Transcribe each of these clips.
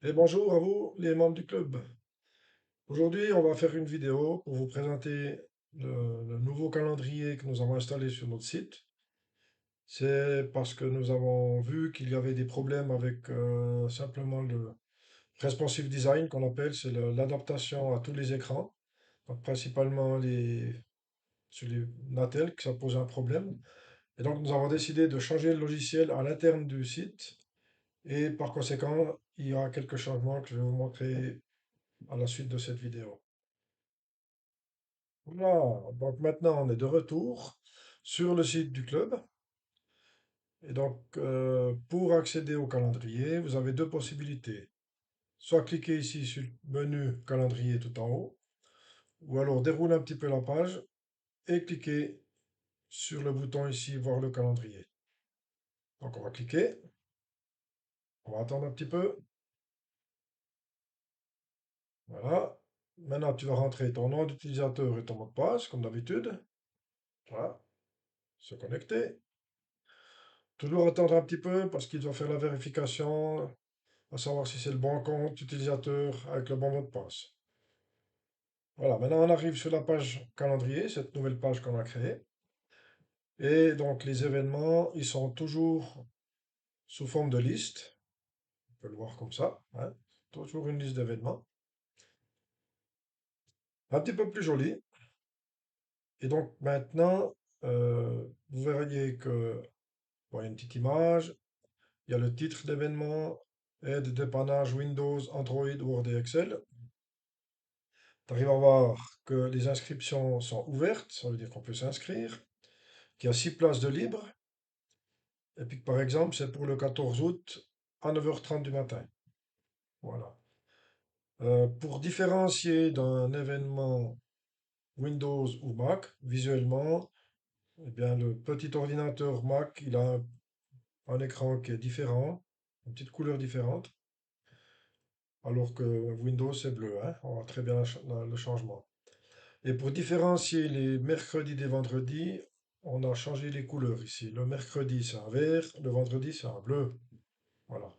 Et bonjour à vous, les membres du club. Aujourd'hui, on va faire une vidéo pour vous présenter le nouveau calendrier que nous avons installé sur notre site. C'est parce que nous avons vu qu'il y avait des problèmes avec simplement le responsive design qu'on appelle, c'est l'adaptation à tous les écrans, donc principalement sur les Natel, que ça pose un problème. Et donc nous avons décidé de changer le logiciel à l'interne du site et par conséquent, il y aura quelques changements que je vais vous montrer à la suite de cette vidéo. Voilà, donc maintenant on est de retour sur le site du club. Et donc pour accéder au calendrier, vous avez deux possibilités. Soit cliquer ici sur le menu calendrier tout en haut, ou alors dérouler un petit peu la page et cliquer sur le bouton ici voir le calendrier. Donc on va cliquer, on va attendre un petit peu. Voilà. Maintenant tu vas rentrer ton nom d'utilisateur et ton mot de passe comme d'habitude. Voilà, se connecter. Toujours attendre un petit peu parce qu'il doit faire la vérification à savoir si c'est le bon compte utilisateur avec le bon mot de passe. Voilà, maintenant on arrive sur la page calendrier, cette nouvelle page qu'on a créée. Et donc les événements, ils sont toujours sous forme de liste. On peut le voir comme ça, hein. Toujours une liste d'événements. Un petit peu plus jolie. Et donc maintenant, vous verriez que bon, il y a une petite image, il y a le titre d'événement, aide, dépannage, Windows, Android, Word et Excel. Tu arrives à voir que les inscriptions sont ouvertes, ça veut dire qu'on peut s'inscrire, qu'il y a 6 places de libre, et puis que par exemple c'est pour le 14 août à 9h30 du matin. Voilà. Pour différencier d'un événement Windows ou Mac, visuellement, eh bien, le petit ordinateur Mac, il a un écran qui est différent, une petite couleur différente, alors que Windows c'est bleu, hein. On voit très bien le changement. Et pour différencier les mercredis des vendredis, on a changé les couleurs ici. Le mercredi, c'est un vert, le vendredi, c'est un bleu. Voilà.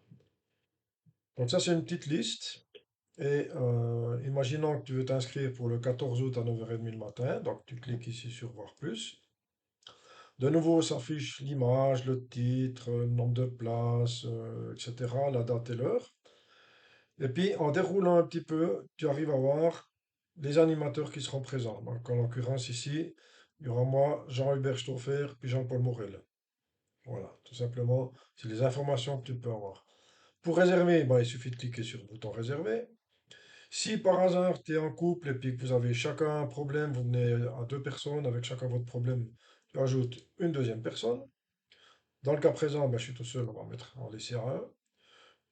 Donc ça, c'est une petite liste. Et imaginons que tu veux t'inscrire pour le 14 août à 9h30 le matin. Donc tu cliques ici sur Voir plus. De nouveau, s'affiche l'image, le titre, le nombre de places, etc., la date et l'heure. Et puis, en déroulant un petit peu, tu arrives à voir les animateurs qui seront présents. Donc, en l'occurrence, ici, il y aura moi, Jean-Hubert Stauffer, puis Jean-Paul Morel. Voilà, tout simplement, c'est les informations que tu peux avoir. Pour réserver, ben, il suffit de cliquer sur le bouton réserver. Si par hasard, tu es en couple et puis que vous avez chacun un problème, vous venez à deux personnes avec chacun votre problème, tu ajoutes une deuxième personne. Dans le cas présent, ben, je suis tout seul, on va mettre en laisser un.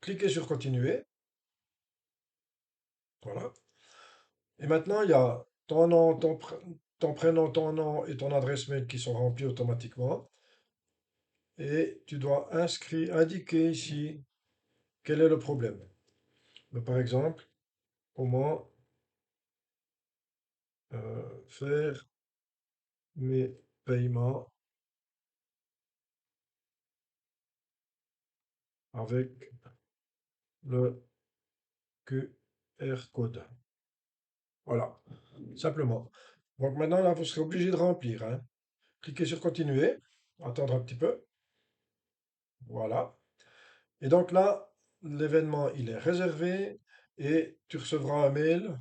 Cliquez sur continuer. Voilà. Et maintenant, il y a ton nom, ton prénom, ton nom et ton adresse mail qui sont remplis automatiquement. Et tu dois indiquer ici quel est le problème. Mais par exemple, comment faire mes paiements avec le QR code. Voilà, simplement. Donc maintenant, là, vous serez obligé de remplir, hein. Cliquez sur continuer, attendre un petit peu. Voilà. Et donc là, l'événement, il est réservé et tu recevras un mail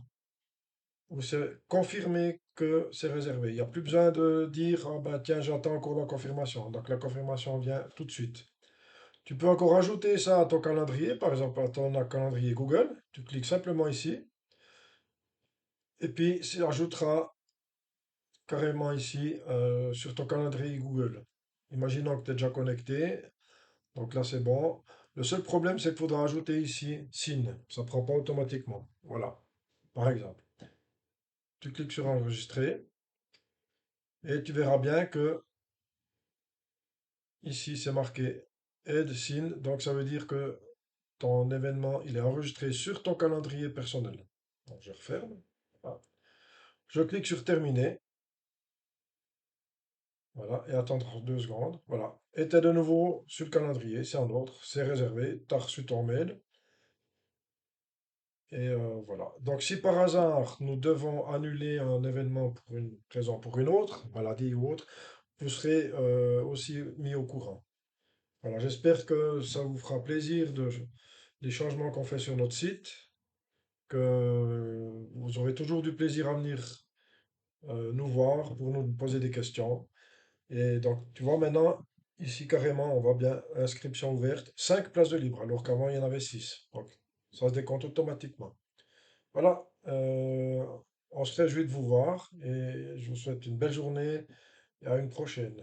où c'est confirmé que c'est réservé. Il n'y a plus besoin de dire, ah ben tiens, j'attends encore la confirmation. Donc la confirmation vient tout de suite. Tu peux encore ajouter ça à ton calendrier, par exemple à ton calendrier Google. Tu cliques simplement ici et puis ça ajoutera carrément ici sur ton calendrier Google. Imaginons que tu es déjà connecté. Donc là, c'est bon. Le seul problème, c'est qu'il faudra ajouter ici SIN. Ça ne prend pas automatiquement. Voilà, par exemple. Tu cliques sur enregistrer et tu verras bien que ici, c'est marqué Add SIN. Donc ça veut dire que ton événement, il est enregistré sur ton calendrier personnel. Donc je referme. Voilà. Je clique sur terminer. Voilà, et attendre 2 secondes. Voilà. Et tu es de nouveau sur le calendrier. C'est en ordre. C'est réservé. Tu as reçu ton mail. Et voilà. Donc, si par hasard nous devons annuler un événement pour une raison ou pour une autre, maladie ou autre, vous serez aussi mis au courant. Voilà, j'espère que ça vous fera plaisir les changements qu'on fait sur notre site, que vous aurez toujours du plaisir à venir nous voir pour nous poser des questions. Et donc, tu vois, maintenant, ici carrément, on voit bien inscription ouverte, 5 places de libre, alors qu'avant il y en avait 6. Donc, ça se décompte automatiquement. Voilà, on se réjouit de vous voir et je vous souhaite une belle journée et à une prochaine.